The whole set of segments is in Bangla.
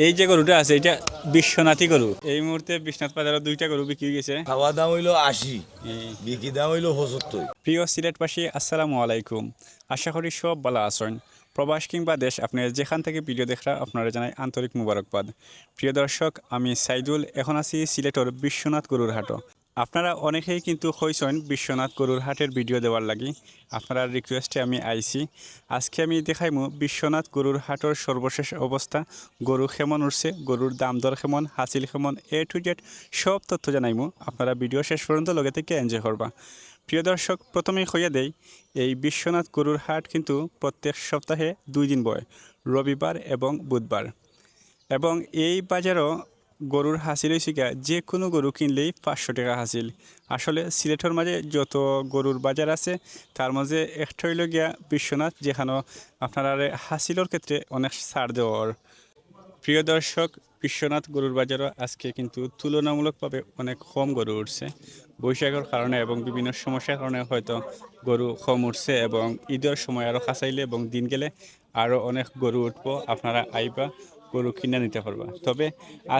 এই যে গরুটা আছে এটা বিশ্বনাথী গরু। এই মুহূর্তে বিশ্বনাথ বাজারে দুইটা গরু বিক্রি গেছে। খাওয়া দাম হইলো ৮০, এই বিক্রি দাম হইলো ৭৫। প্রিয় সিলেটবাসী, আসসালামু আলাইকুম। আশা করি সব ভালো আছেন। প্রবাস কিংবা দেশ, আপনি যেখান থেকে ভিডিও দেখা আপনারা জানাই আন্তরিক মুবারকবাদ। প্রিয় দর্শক, আমি সাইদুল, এখন আছি সিলেটর বিশ্বনাথ গরুর হাট। আপনারা অনেকেই কিন্তু হইছেন বিশ্বনাথ গরুর হাটের ভিডিও দেওয়ার লাগি। আপনারা রিকোয়েস্টে আমি আইছি। আজকে আমি দেখাইমু বিশ্বনাথ গরুর হাটের সর্বশেষ অবস্থা। গরু কেমন উঠছে, গরুর দাম দর কেমন, হাসিল কেমন, এ টু জেড সব তথ্য জানাইমু। আপনারা ভিডিও শেষ পর্যন্ত লগে থেকে এনজয় করবা। প্রিয় দর্শক, প্রথমেই হইয়া দেই, এই বিশ্বনাথ গরুর হাট কিন্তু প্রত্যেক সপ্তাহে 2 দিন বয়, রবিবার এবং বুধবার। এবং এই বাজারও গরুর হাসিল হয়েছে গিয়া যে কোনো গরু কিনলেই 500 টাকা হাসিল। আসলে সিলেটের মাঝে যত গরুর বাজার আছে তার মাঝে একটা হইল গিয়া বিশ্বনাথ, যেখানে আপনারা হাসিলের ক্ষেত্রে অনেক ছাড় দেওয়ার। প্রিয় দর্শক, বিশ্বনাথ গরুর বাজারও আজকে কিন্তু তুলনামূলকভাবে অনেক কম গরু উঠছে। বৈশাখের কারণে এবং বিভিন্ন সমস্যার কারণে হয়তো গরু কম উঠছে, এবং ঈদের সময় আরও খাসাইলে এবং দিন গেলে আরও অনেক গরু উঠবো। আপনারা আইবা গরু কিনে নিতে পারবা। তবে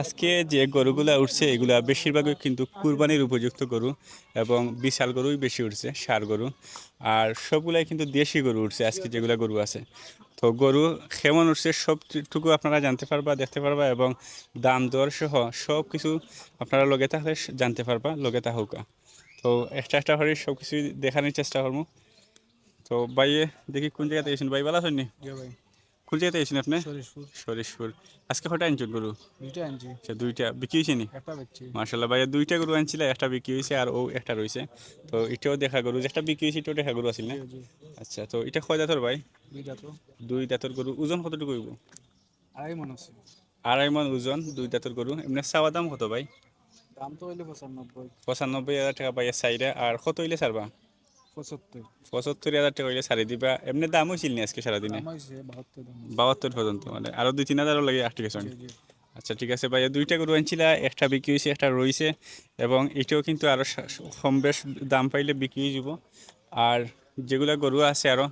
আজকে যে গরুগুলা উঠছে এগুলা বেশিরভাগই কিন্তু কুরবানির উপযুক্ত গরু, এবং বিশাল গরুই বেশি উঠছে, ষাঁড় গরু। আর সবগুলাই কিন্তু দেশি গরু উঠছে আজকে যেগুলা গরু আছে। তো গরু কেমন উঠছে সবটুকু আপনারা জানতে পারবা, দেখতে পারবা, এবং দাম দর সহ সব কিছু আপনারা লগে থাকলে জানতে পারবা, লগে থাকুকা। তো একটা একটা করে সব কিছু দেখানোর চেষ্টা করবো। তো ভাইয়ে দেখি কোন জায়গাতে গেছেন, ভাই ভালো আছেন নি? ভাই কোন জায়গাতে গেছেন আপনি? শরীরপুর সরিষপুর। আজকে কটা আনছেন গরু? দুইটা আনছি, আচ্ছা, দুইটা বিক্রি হয়েছে নি? একটা বেচছি। মার্শাল্লাহ ভাইয়া, দুইটা গরু আনছিল, একটা বিক্রি হয়েছে আর ও একটা রয়েছে। তো এটাও দেখা গরু, যেটা বিক্রি হয়েছে এটাও দেখা গরু আছিল না? জি জি, আচ্ছা, তো এটা কয় দাঁতর ভাই? দুইটা তো দুই দাঁতর গরু। ওজন কতটুকু হইব? আড়াই মন আছে। 2.5 মণ ওজন, দুই দাঁতের গরু। এমনি চাওয়া দাম কত ভাই? দাম তো হইলে 95, 95,000 টাকা পাইয়া চাইরা। আর কত হইলে ছাড়বা? 75। 75,000 টাকা হইলে ছাড়ি দিবা। এমনি দাম হয়েছিল না আজকে সারাদিনে? দাম হয়েছে 72, দাম হয়েছে। 72 পর্যন্ত, মানে আরো 2-3 হাজারও লাগে আটকে। জি জি, আচ্ছা ঠিক আছে ভাইয়া, দুইটা গরু আনছিলা, একটা বিক্রি হয়েছে, একটা রয়েছে। এবং এটাও কিন্তু আরো কম বেশ দাম পাইলে বিক্রি হয়ে যাব। আর যেগুলা গরু আছে আরো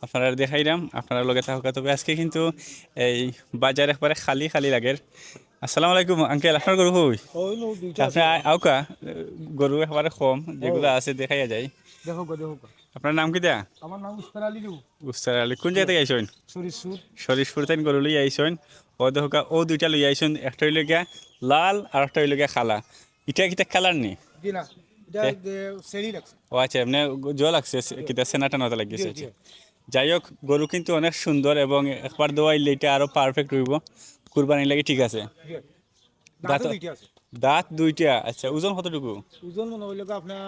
আপনারা দেখাইলাম, আপনারা লগে থাকা। তবে আজকে কিন্তু এই বাজার একবারে খালি খালি লাগে। আসসালামু আলাইকুম আঙ্কেল, আপনার গরু কই? ওইলো দুইটা আপনি আছে। আউকা, গরু একবারে কম, ও যেগুলো আছে দেখাইয়া যায়। দেখো গো, দেখো গো। আপনার নাম কি দেয়া? আমার নাম উস্তার আলী লু। উস্তার আলী। কোন জায়গা থেকে আইসেন? শরীরপুর। সরিষপুর থেকে গরু লই আইসেন। ও দেখা ও দুইটা লই আইসেন, একটা হইল গিয়া লাল আর একটা হইল গিয়া খালা। এটা কিতা কালার নি? জি না, এটা তে? সেরি রাখছে। ও আচ্ছা, এমনি জল লাগছে, কিতা সেনাটা নতা জি লাগিয়েছে। জি, আচ্ছা, যাই হোক, গরু কিন্তু অনেক সুন্দর, এবং একবার দোয়াইলে এটা আরো পারফেক্ট হইব, কুরবানির লাগে ঠিক আছে। জি, দাঁত, দাঁতও দুইটা আছে। দাঁত দুইটা। আচ্ছা, ওজন কতটুকু? ওজন মনে হইলে গো আপনার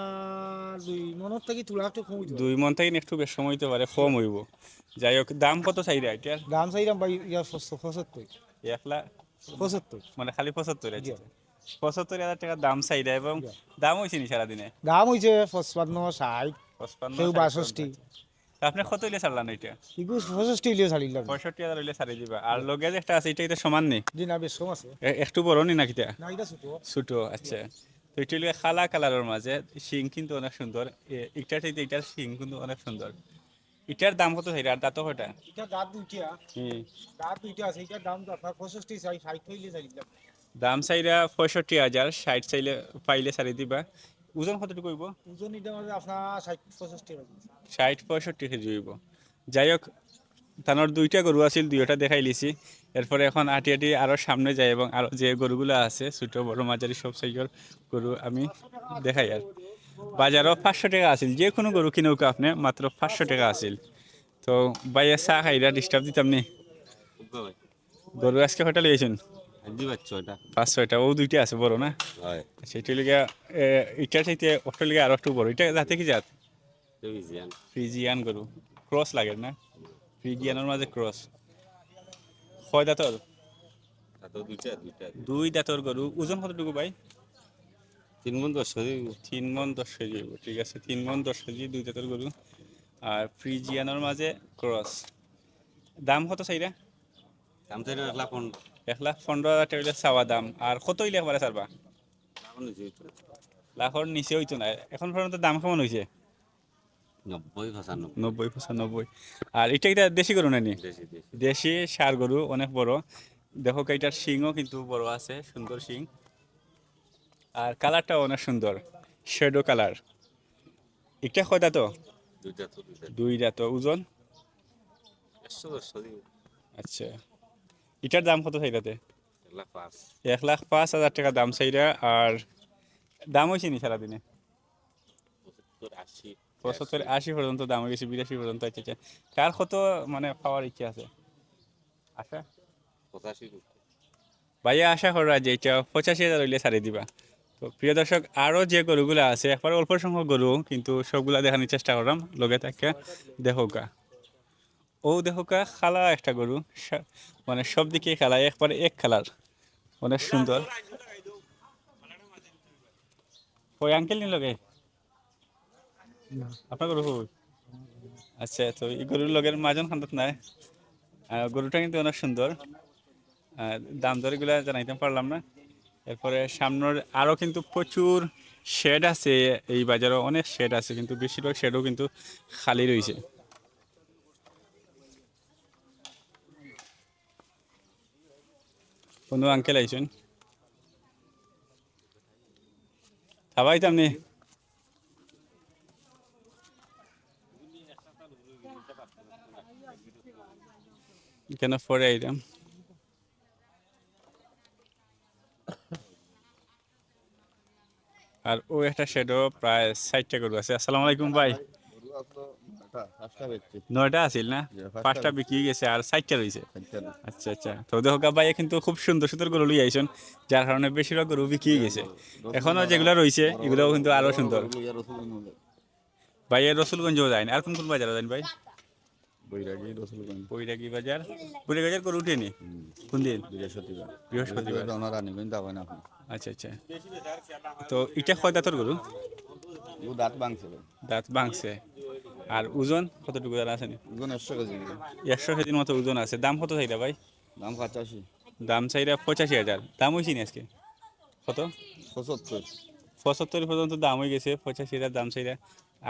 2 মনের থেকে তুলা একটু কম হইতে পারে। 2 মণ থেকে একটু বেশ সময় হইতে পারে, কম হইব। যাই হোক, দাম কত চাইরা এটার? দাম চাইলাম ভাই 75, 1 লাখ? 75। মানে খালি 75? জি আছে 75,000 টাকা দাম চাইরা, এবং জি, দাম হয়েছে নি সারাদিনে? দাম হইছে 55, 60, 55, কেউ 60 62। পর্যন্ত। তা আপনি কত হইলে ছাড়লাম এটা? ইগু 65 হইলেও ছাড়িলাম। 65,000 হইলে ছাড়ি দিবা। আর লগে যে একটা আছে এটা এটা সমান নেই? জি না, বেশ কম আছে। একটু বড় নি নাকি? না এটা ছোট। ছোট। আচ্ছা, তো এটা হইলে খালা কালারের মাঝে, শিং কিন্তু অনেক সুন্দর। এটার চাইতে এটার শিং কিন্তু অনেক সুন্দর। এটার দাম কত চাইরা? আর দাঁত কয়টা? এটা দাঁত দুইটা, হুম। দাঁত দুইটা আছে। এটার দাম তো আপনার 65, 60 হইলে ছাড়িলাম। দাম চাইরা 65,000, 60 চাইলে পাইলে ছাড়ি দিবা। ওজন কতটুকু হইব? ওজন এটা মানে আপনার 60, 65 হবে। 60-65 কেজি হইব। যাই হোক, তানোর দুইটা গরু আছিল, দুইটা দেখাই লিছি। এরপরে এখন আটি আটি আরো সামনে যায়, এবং আরো যে গরুগুলো আছে ছোট বড় মাঝারি সব সাইজের গরু আমি দেখাই। আর বাজারও 500 টাকা আছিল, যে কোনো গরু কিনুক আপনি মাত্র 500 টাকা আছিল। তো বাইরে চা খাইরা ডিস্টার্ব দিতাম নি। গরু আজকে কয়টা লিয়েছেন? 5-6টা। ও দুইটা আছে বড় না? সেটা লিগা এটার চাইতে ওটার লিগা আরো একটু বড়। এটা জাতে কি জাত? ফ্রিজিয়ান গরু। ক্রস লাগে না? ফ্রিজিয়ানের মাঝে ক্রস। কয় দাঁতর? দুই দাঁতর গরু। ওজন কতটুকু ভাই? 3 মণ 10 কেজি হইব। ঠিক আছে, 3 মণ 10 কেজি, দুই দাঁতর গরু। আর ফ্রিজিয়ানের মাঝে ক্রস। দাম কত চাইরা? 1,15,000 টাকা হইলে চাওয়া দাম। আর কত হইলে একবারে ছাড়বা? লাখর নিচে হইতো না এখন পর্যন্ত। দাম কেমন হয়েছে? 90-95। আর এটা দেশি গরু নানি? দেশি ষাঁড় গরু, অনেক বড়। দেখো এটার শিংও কিন্তু বড় আছে, সুন্দর শিং। আর কালারটাও অনেক সুন্দর, শ্যাডো কালার। এটা কয়টা তো? দুইটা তো। ওজন? আচ্ছা, এটার দাম কত চাইলাতে? 1,05,000 টাকা দাম চাইরা। আর দাম হয়েছে নি সারাদিনে? 75-80 পর্যন্ত দাম হয়ে গেছে, 82 পর্যন্ত। আচ্ছা আচ্ছা, কার কত মানে পাওয়ার ইচ্ছা আছে? আশা ভাইয়া আশা করা যে এটা 85,000 হইলে ছাড়ি দিবা। তো প্রিয় দর্শক, আরও যে গরুগুলো আছে একবার অল্প সংখ্যক গরু, কিন্তু সবগুলা দেখানোর চেষ্টা করলাম লগে থাকে। দেখোকা, ও দেখোকা খালা একটা গরু, মানে সব দিকে খালা, একবারে এক কালার, অনেক সুন্দর। ওই আঙ্কেল নি লগে আপনার গরু কই? আচ্ছা, তো এই গরুর লগের মাজন খান্দাত নাই। গরুটা কিন্তু অনেক সুন্দর। দাম দরগুলা জানাইতে পারলাম না। এরপরে সামনের আরও কিন্তু প্রচুর শেড আছে, এই বাজারে অনেক শেড আছে, কিন্তু বেশিরভাগ শেডও কিন্তু খালি রয়েছে। কোনো আঙ্কেল আইসুন, খাবাই তামনি কেন পরে আইলাম। আর ও একটা শেডও প্রায় 60টা গরু আছে। আসসালামু আলাইকুম ভাই। 9টা আছিল না? 5টা বিক্রি গেছে আর 60টা রয়েছে। আচ্ছা আচ্ছা, তো দেখো ভাই কিন্তু খুব সুন্দর সুন্দর গরু লই আইসন, যার কারণে বেশিরভাগ গরু বিক্রি গেছে। এখনো যেগুলো রয়েছে এগুলোও কিন্তু আরো সুন্দর। ভাই এর রসুলগঞ্জও যায় না, আর কোন কোন বাজারে যান ভাই? বৈরাগী বাজার। বৈরাগী বাজার গরু উঠেনি কোন দিন? বৃহস্পতিবার। আচ্ছা আচ্ছা, তো এটা কয় দাঁতর গরু? দাঁত ভাঙছে। আর ওজন কতটুকু জানা আছে? 100 কেজির মতো ওজন আছে। দাম কত চাইরা ভাই? দাম চাইরা 85,000। দাম হয়েছি না আজকে কত? 75 পর্যন্ত দাম হয়ে গেছে, 85,000 দাম চাইরা।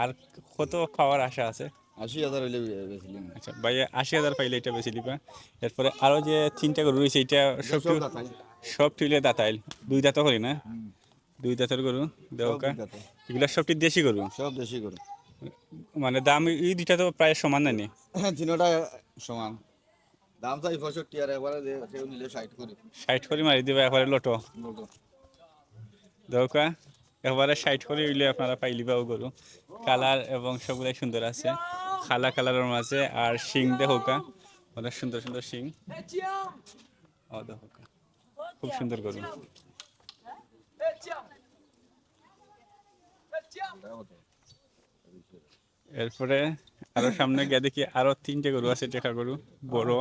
আর কত পাওয়ার আশা আছে? 80,000 হইলে আচ্ছা ভাই, 80,000 পাইলে এটা বেশি দিবা। এরপরে আরো যে 3টা গরু রয়েছে, এটা সব তুলে দাঁতাইল, 2 দাঁতও করি না? 2 দাঁতের গরু দেওকা। এগুলা সবটি দেশি গরু, সব দেশি করে। মানে দাম এই দুইটা তো প্রায় সমান নানি? তিনটা সমান দাম চাই 65 আর একবারে কেউ নিলে 60 করে। 60 করে মারি দিবা একবারে লোটো দেওকা। একবারে 60 করে হইলে আপনারা পাইলিবাও গরু। কালার এবং সবগুলাই সুন্দর আছে, খালা কালারের মাঝে। আর শিং দেহকা, অনেক সুন্দর সুন্দর শিং। ও দেহকা, খুব সুন্দর গরু। এরপরে আরো সামনে গিয়ে দেখি আরো 3টে গরু আছে, টেকা গরু, বড়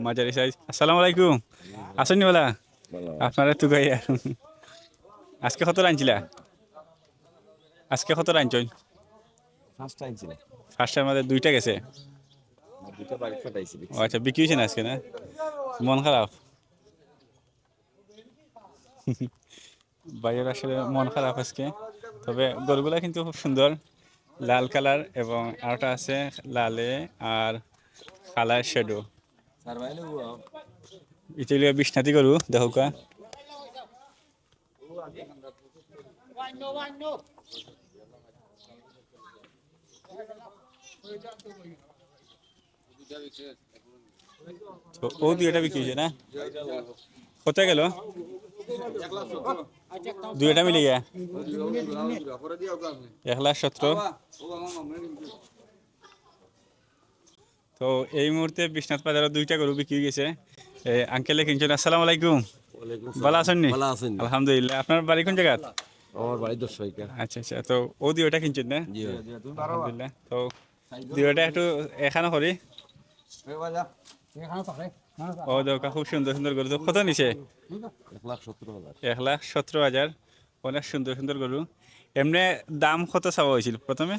মাঝারি সাইজ। আসসালামু আলাইকুম, আসেননি বলা আপনারা তো গাই। আজকে কত রাঁধছিলা? আজকে কত রাঁধছই? ফার্স্টের মধ্যে 2টা গেছে। ও আচ্ছা, বিক্রি হয়েছে না আজকে না? মন খারাপ? বাইরের আসলে মন খারাপ আজকে। তবে গরুগুলা কিন্তু খুব সুন্দর, লাল কালার এবং আরেকটা আছে লালে আর কালার শেডো। এটা বিষ্ণাতি গরু দেখোকা। তো ও দুইটা বিক্রি হয়েছে না? কত গেল? 2টা মিলে গিয়া 1,17,000। তো এই মুহূর্তে বিশ্বনাথ বাজারে 2টা গরু বিক্রি গেছে। আঙ্কেলে কিনছেন। আসসালামু আলাইকুম, ভালো আছেন নি? আলহামদুলিল্লাহ। আপনার বাড়ি কোন জায়গা? আমার বাড়ি দর্শক। আচ্ছা আচ্ছা, তো ও দুইটা কিনছেন না? আলহামদুলিল্লাহ। তো দুইটা একটু এখানে করি। ও দরকার, খুব সুন্দর সুন্দর গরু। তো কত নিছে? 1,17,000। 1,17,000। অনেক সুন্দর সুন্দর গরু। এমনি দাম কত চাওয়া হয়েছিল প্রথমে?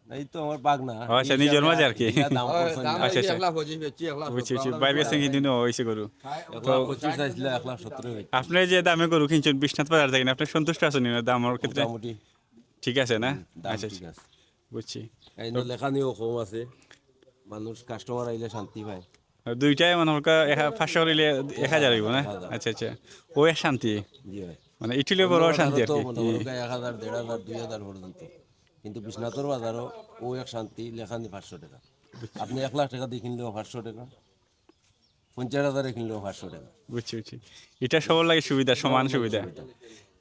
এই তো আমার বাগনা। আচ্ছা, নিজের মাঝে আর কি। দাম করছেন না। আচ্ছা আচ্ছা, বুঝছি বুঝছি, বাইরে গেছে কি দিনও হয়েছে গরু। তো 1,25,000 চাইছিল, 1,17,000 আপনি যে দামে গরু কিনছেন বিশ্বনাথ বাজার থেকে, আপনি সন্তুষ্ট আছেন না দামের ক্ষেত্রে? মোটামুটি ঠিক আছে না? দাম আচ্ছা ঠিক আচ্ছা, আছে। বুঝছি। এই লেখানিও কম আছে, মানুষ কাস্টমার আইলে শান্তি পায়। দুইটাই মানে হলকা 500 করিলে 1000 হইব না আচ্ছা আচ্ছা ও এক শান্তি জি ভাই মানে ইটুলে বড় শান্তি আর তো কি মনে করো 1000 1500 2000 পর্যন্ত কিন্তু বিশ্বনাথর বাজারও ও এক শান্তি লেখানি 500 টাকা আপনি 1 লাখ টাকা দিয়ে কিনলেও 500 টাকা 50,000 কিনলেও 500 টাকা বুঝছি বুঝছি এটা সবার লাগে সুবিধা সমান সুবিধা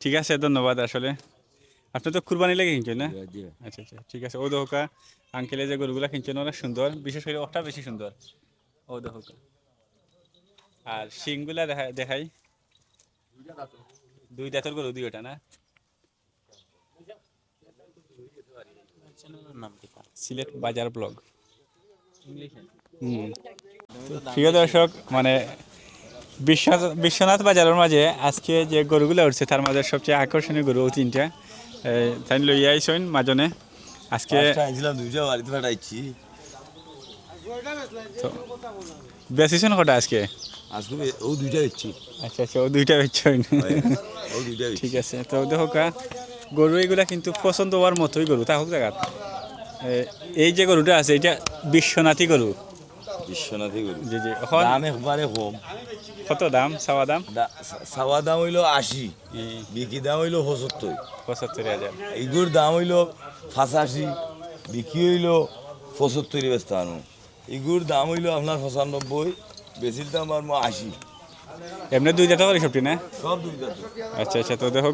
ঠিক আছে ধন্যবাদ আসলে আপনি তো কুরবানি লেগে কিনছেন না জি আচ্ছা আচ্ছা ঠিক আছে ও দোকা আঙ্কেলে যে গরুগুলা কিনছেন অনেক সুন্দর বিশেষ করে ওটা বেশি সুন্দর ও দোকা আর শিংগুলা দেখাই দুই দাঁতের গরু দুই ওটা না সিলেট বাজার ব্লগ প্রিয় দর্শক মানে বিশ্বনাথ বাজারের মাঝে আজকে যে গরুগুলো উঠছে তার মাঝে সবচেয়ে আকর্ষণীয় গরু ও তিনটা তাই লইয়া আইসন মাজনে আজকে আইছিলাম দুইটা বাড়িতে পাঠাইছি বেসিছন কটা আজকে আজকে ও দুইটা দিচ্ছি আচ্ছা আচ্ছা ও দুইটা বেচছেন ও দুইটা ঠিক আছে তো দেখো গরু এইগুলা কিন্তু পছন্দ হওয়ার মতোই গরু তা হোক জায়গা এই যে গরুটা আছে এটা বিশ্বনাথী গরু বিশ্বনাথী গরু জি জি এখন দাম একবারে কম কত দাম চাওয়া দাম চাওয়া দাম হইলো 80 বিক্রি দাম হইলো 75 75,000 এইগুলোর দাম হইলো 85 বিক্রি হইলো 75 বেচতে আনো এগুলোর দাম হইলো আপনার 95 বেশির দাম আর 80 এমনি দুই জাত করে সবটি না সব দুইটা আচ্ছা আচ্ছা তো দেখো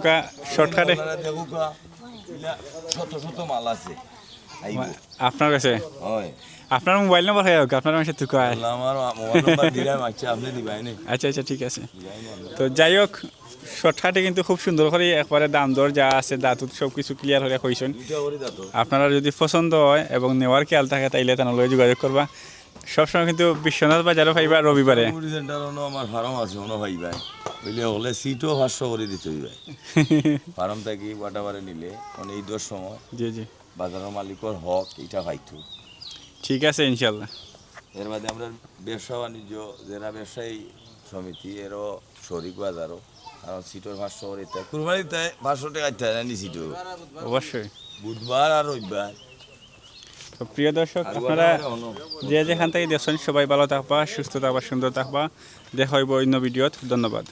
শর্টকাটে দেখো শত শত মাল আছে আইবো আপনার কাছে হয় আপনার মোবাইল নম্বর হয় হোক আপনার মানুষের তুক আমার মোবাইল নাম্বার দিলাম আচ্ছা আপনি দিবাই না আচ্ছা আচ্ছা ঠিক আছে তো যাই হোক শর্টকাটে কিন্তু খুব সুন্দর করে একবারে দাম দর যা আছে দাঁত সব কিছু ক্লিয়ার হয়ে কইছেন দুইটা করে দাও তো আপনারা যদি পছন্দ হয় এবং নেওয়ার খেয়াল থাকে তাইলে তাহলে যোগাযোগ করবা সবসময় কিন্তু বিশ্বনাথ বাজারও পাইবা রবিবারে সেন্টার আমার ফার্ম আছে মনে ভাই ভাই বুঝলে হলে সিটও 500 করে দিতে হইবে ফার্ম থেকে ওয়াটাবারে নিলে মানে এই 10 সময় জি জি বাজারের মালিকর হক এটা পাইতো ঠিক আছে ইনশাল্লাহ এর মধ্যে আমরা ব্যবসা বাণিজ্য যারা ব্যবসায়ী সমিতি এরও শরিক বাজারও কারণ সিটোর 500 করে তাই কুরবানি তাই 500 টাকা চাই না সিটো অবশ্যই বুধবার আর রবিবার তো প্রিয় দর্শক আপনারা যে যেখান থেকে দেখছেন সবাই ভালো থাকবা সুস্থ থাকবা সুন্দর থাকবা দেখা হইব অন্য ভিডিওত ধন্যবাদ